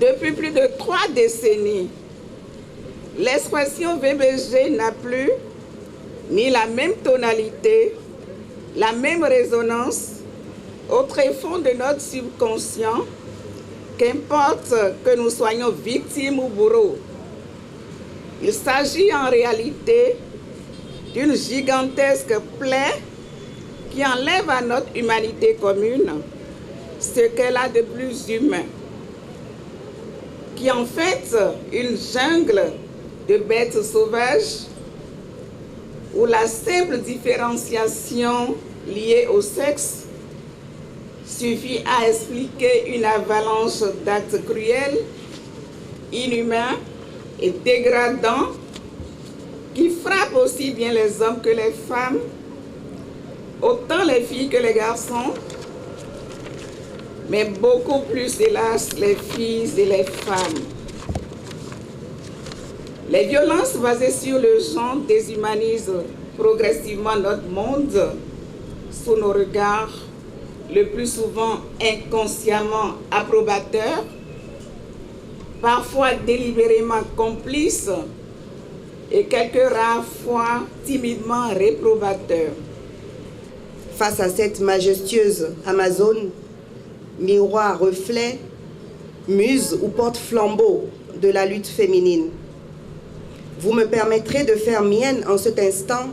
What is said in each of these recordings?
Depuis plus de 3 décennies, l'expression VBG n'a plus ni la même tonalité, la même résonance au tréfonds de notre subconscient, qu'importe que nous soyons victimes ou bourreaux. Il s'agit en réalité d'une gigantesque plaie qui enlève à notre humanité commune ce qu'elle a de plus humain, qui est en fait une jungle de bêtes sauvages où la simple différenciation liée au sexe suffit à expliquer une avalanche d'actes cruels, inhumains et dégradants qui frappent aussi bien les hommes que les femmes, autant les filles que les garçons, mais beaucoup plus, hélas, les filles et les femmes. Les violences basées sur le genre déshumanisent progressivement notre monde sous nos regards, le plus souvent inconsciemment approbateurs, parfois délibérément complices et quelques rares fois timidement réprobateurs. Face à cette majestueuse Amazone, miroir, reflet, muse ou porte-flambeau de la lutte féminine, vous me permettrez de faire mienne en cet instant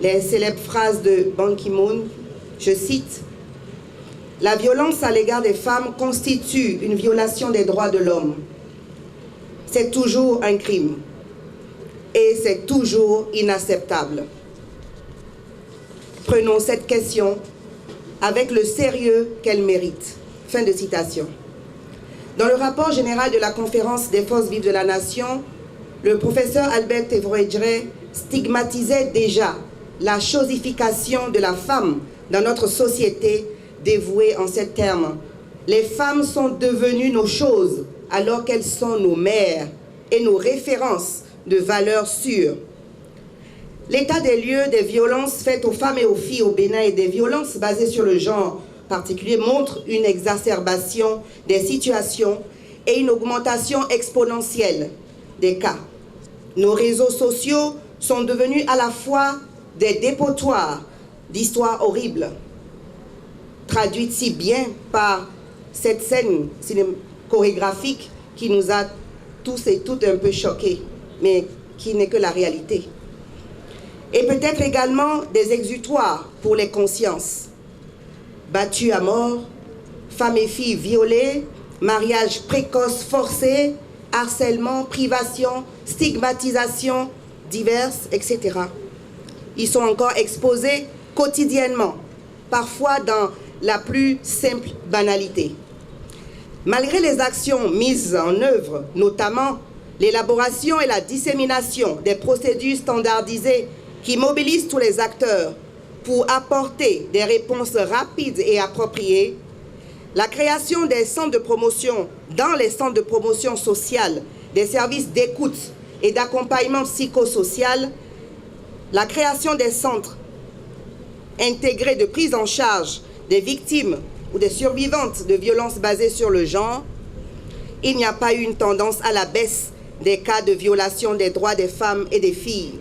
les célèbres phrases de Ban Ki-moon, je cite, « La violence à l'égard des femmes constitue une violation des droits de l'homme. C'est toujours un crime et c'est toujours inacceptable. Prenons cette question avec le sérieux qu'elle mérite. » Fin de citation. Dans le rapport général de la Conférence des forces vives de la Nation, le professeur Albert Thévoredjere stigmatisait déjà la chosification de la femme dans notre société dévouée en ces termes. Les femmes sont devenues nos choses alors qu'elles sont nos mères et nos références de valeurs sûres. L'état des lieux des violences faites aux femmes et aux filles au Bénin et des violences basées sur le genre particulier montre une exacerbation des situations et une augmentation exponentielle des cas. Nos réseaux sociaux sont devenus à la fois des dépotoirs d'histoires horribles, traduites si bien par cette scène chorégraphique qui nous a tous et toutes un peu choqués, mais qui n'est que la réalité. Et peut-être également des exutoires pour les consciences. Battues à mort, femmes et filles violées, mariages précoces forcés, harcèlement, privation, stigmatisation diverses, etc. Ils sont encore exposés quotidiennement, parfois dans la plus simple banalité. Malgré les actions mises en œuvre, notamment l'élaboration et la dissémination des procédures standardisées qui mobilisent tous les acteurs pour apporter des réponses rapides et appropriées, la création des centres de promotion dans les centres de promotion sociale, des services d'écoute et d'accompagnement psychosocial, la création des centres intégrés de prise en charge des victimes ou des survivantes de violences basées sur le genre, il n'y a pas eu une tendance à la baisse des cas de violation des droits des femmes et des filles.